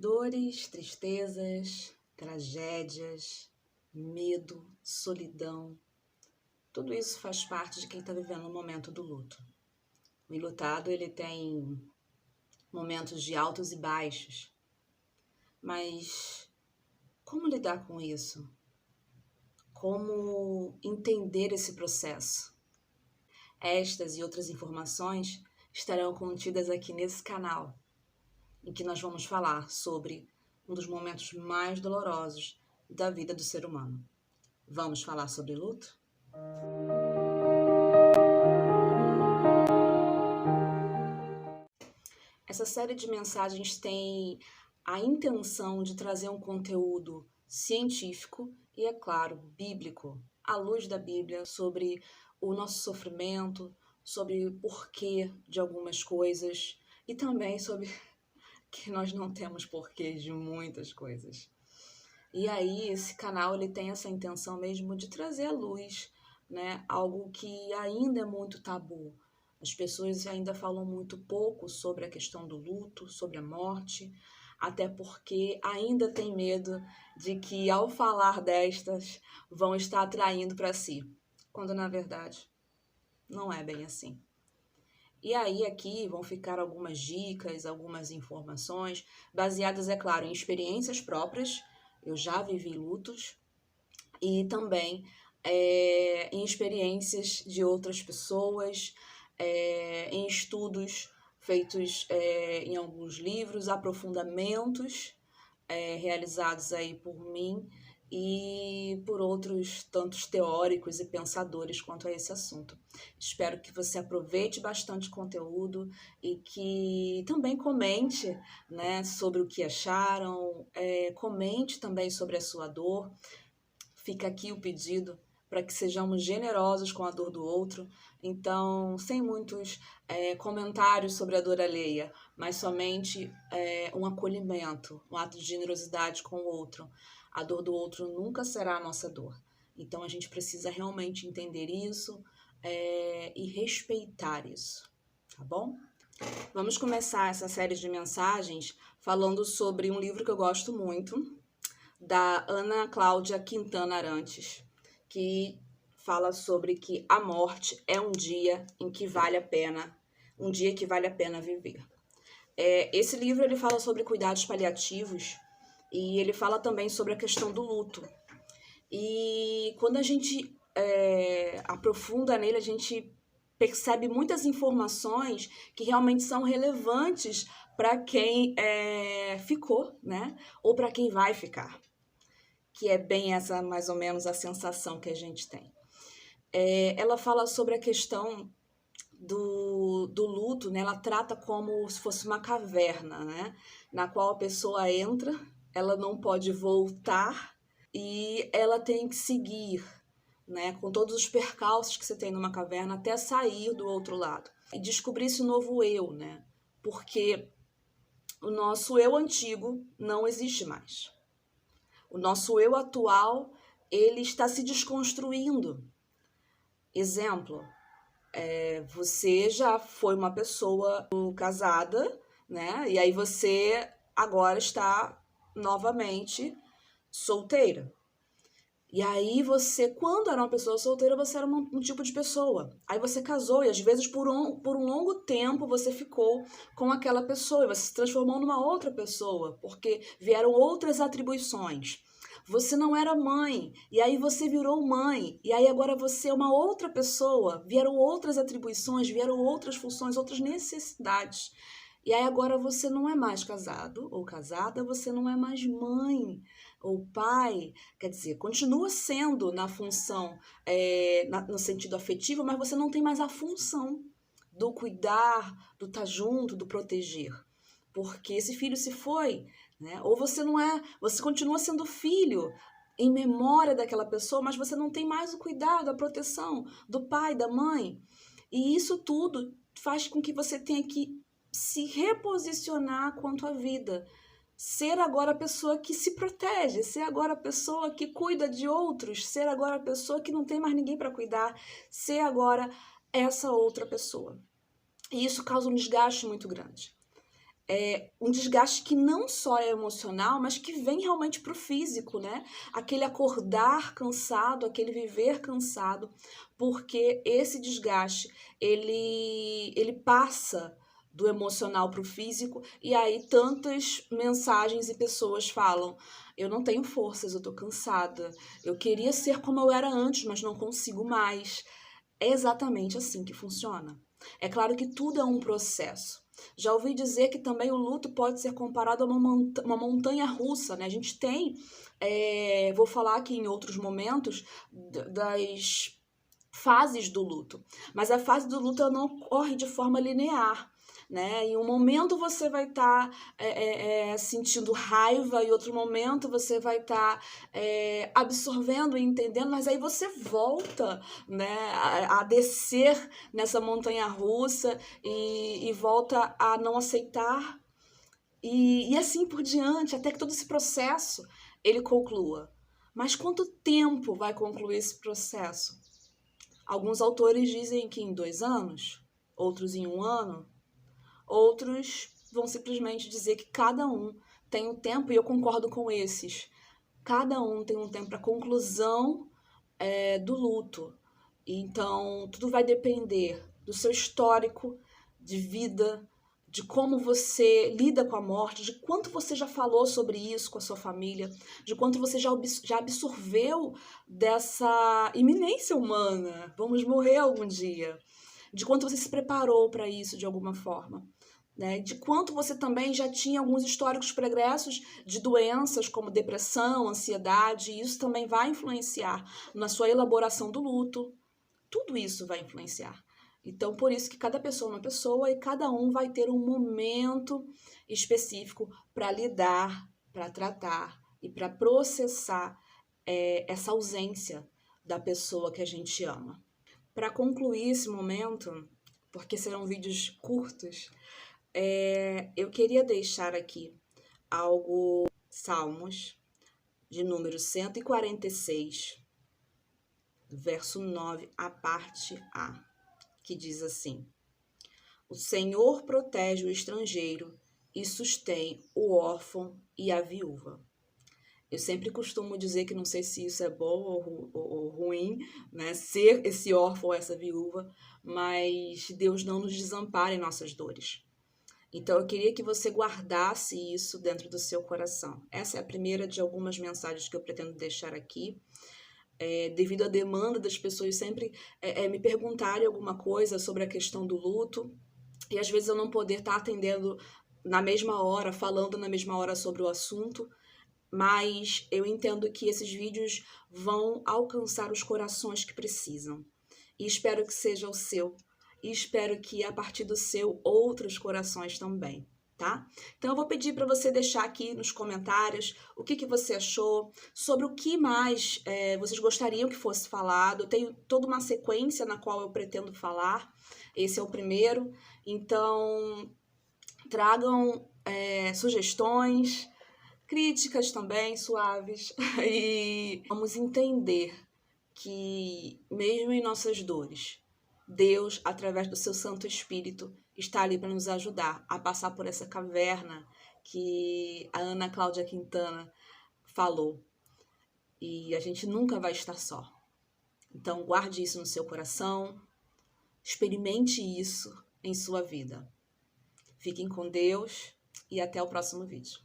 Dores, tristezas, tragédias, medo, solidão, tudo isso faz parte de quem está vivendo o momento do luto. O enlutado, ele tem momentos de altos e baixos, mas como lidar com isso? Como entender esse processo? Estas e outras informações estarão contidas aqui nesse canal, em que nós vamos falar sobre um dos momentos mais dolorosos da vida do ser humano. Vamos falar sobre luto? Essa série de mensagens tem a intenção de trazer um conteúdo científico e, é claro, bíblico, à luz da Bíblia, sobre o nosso sofrimento, sobre o porquê de algumas coisas e também sobre que nós não temos porquê de muitas coisas. E aí, esse canal ele tem essa intenção mesmo de trazer à luz, né, algo que ainda é muito tabu. As pessoas ainda falam muito pouco sobre a questão do luto, sobre a morte, até porque ainda tem medo de que, ao falar destas, vão estar atraindo para si, quando na verdade não é bem assim. E aí aqui vão ficar algumas dicas, algumas informações, baseadas, é claro, em experiências próprias. Eu já vivi lutos e também em experiências de outras pessoas, em estudos feitos em alguns livros, aprofundamentos realizados aí por mim e por outros tantos teóricos e pensadores quanto a esse assunto. Espero que você aproveite bastante o conteúdo e que também comente, né, sobre o que acharam, comente também sobre a sua dor. Fica aqui o pedido para que sejamos generosos com a dor do outro. Então, sem muitos comentários sobre a dor alheia, mas somente um acolhimento, um ato de generosidade com o outro. A dor do outro nunca será a nossa dor. Então, a gente precisa realmente entender isso e respeitar isso, tá bom? Vamos começar essa série de mensagens falando sobre um livro que eu gosto muito, da Ana Cláudia Quintana Arantes, que fala sobre que a morte é um dia em que vale a pena, um dia que vale a pena viver. Esse livro ele fala sobre cuidados paliativos e ele fala também sobre a questão do luto. E quando a gente aprofunda nele, a gente percebe muitas informações que realmente são relevantes para quem ficou, né? Ou para quem vai ficar. Que é bem essa, mais ou menos, a sensação que a gente tem. Ela fala sobre a questão do luto, né? Ela trata como se fosse uma caverna, né? Na qual a pessoa entra, ela não pode voltar e ela tem que seguir, né? Com todos os percalços que você tem numa caverna até sair do outro lado. E descobrir esse novo eu, né? Porque o nosso eu antigo não existe mais. O nosso eu atual, ele está se desconstruindo. Exemplo, você já foi uma pessoa casada, né? E aí você agora está novamente solteira. E aí você, quando era uma pessoa solteira, você era um tipo de pessoa. Aí você casou e às vezes por um longo tempo você ficou com aquela pessoa e você se transformou numa outra pessoa, porque vieram outras atribuições. Você não era mãe, e aí você virou mãe, e aí agora você é uma outra pessoa, vieram outras atribuições, vieram outras funções, outras necessidades. E aí agora você não é mais casado ou casada, você não é mais mãe ou pai, quer dizer, continua sendo na função, no sentido afetivo, mas você não tem mais a função do cuidar, do estar junto, do proteger. Porque esse filho se foi, né? Ou você não é, você continua sendo filho em memória daquela pessoa, mas você não tem mais o cuidado, a proteção do pai, da mãe. E isso tudo faz com que você tenha que se reposicionar quanto à vida. Ser agora a pessoa que se protege, ser agora a pessoa que cuida de outros, ser agora a pessoa que não tem mais ninguém para cuidar, ser agora essa outra pessoa. E isso causa um desgaste muito grande. um desgaste que não só é emocional, mas que vem realmente para o físico, né? Aquele acordar cansado, aquele viver cansado, porque esse desgaste, ele passa do emocional para o físico, e aí tantas mensagens e pessoas falam: eu não tenho forças, eu tô cansada, eu queria ser como eu era antes, mas não consigo mais. É exatamente assim que funciona. É claro que tudo é um processo. Já ouvi dizer que também o luto pode ser comparado a uma montanha russa, né? A gente tem, vou falar aqui em outros momentos, das fases do luto. Mas a fase do luto ela não ocorre de forma linear. Né? Em um momento você vai estar sentindo raiva, e outro momento você vai estar absorvendo e entendendo, mas aí você volta, né, a descer nessa montanha russa e volta a não aceitar e assim por diante, até que todo esse processo ele conclua. Mas quanto tempo vai concluir esse processo? Alguns autores dizem que em 2 anos, outros em 1 ano, outros vão simplesmente dizer que cada um tem um tempo, e eu concordo com esses. Cada um tem um tempo para conclusão do luto. Então, tudo vai depender do seu histórico de vida, de como você lida com a morte, de quanto você já falou sobre isso com a sua família, de quanto você já absorveu dessa iminência humana. Vamos morrer algum dia. De quanto você se preparou para isso de alguma forma. Né? De quanto você também já tinha alguns históricos pregressos de doenças como depressão, ansiedade, e isso também vai influenciar na sua elaboração do luto. Tudo isso vai influenciar. Então, por isso que cada pessoa é uma pessoa e cada um vai ter um momento específico para lidar, para tratar e para processar essa ausência da pessoa que a gente ama. Para concluir esse momento, porque serão vídeos curtos, eu queria deixar aqui algo, Salmos, de número 146, verso 9, a parte A, que diz assim: o Senhor protege o estrangeiro e sustém o órfão e a viúva. Eu sempre costumo dizer que não sei se isso é bom ou ruim, né? Ser esse órfão ou essa viúva, mas Deus não nos desampara em nossas dores. Então eu queria que você guardasse isso dentro do seu coração. Essa é a primeira de algumas mensagens que eu pretendo deixar aqui. Devido à demanda das pessoas sempre me perguntarem alguma coisa sobre a questão do luto, e às vezes eu não poder estar atendendo na mesma hora, falando na mesma hora sobre o assunto, mas eu entendo que esses vídeos vão alcançar os corações que precisam. E espero que seja o seu. E espero que a partir do seu, outros corações também, tá? Então eu vou pedir para você deixar aqui nos comentários o que você achou, sobre o que mais vocês gostariam que fosse falado. Eu tenho toda uma sequência na qual eu pretendo falar. Esse é o primeiro. Então, tragam sugestões, críticas também, suaves. E vamos entender que, mesmo em nossas dores, Deus, através do seu Santo Espírito, está ali para nos ajudar a passar por essa caverna que a Ana Cláudia Quintana falou. E a gente nunca vai estar só. Então, guarde isso no seu coração, experimente isso em sua vida. Fiquem com Deus e até o próximo vídeo.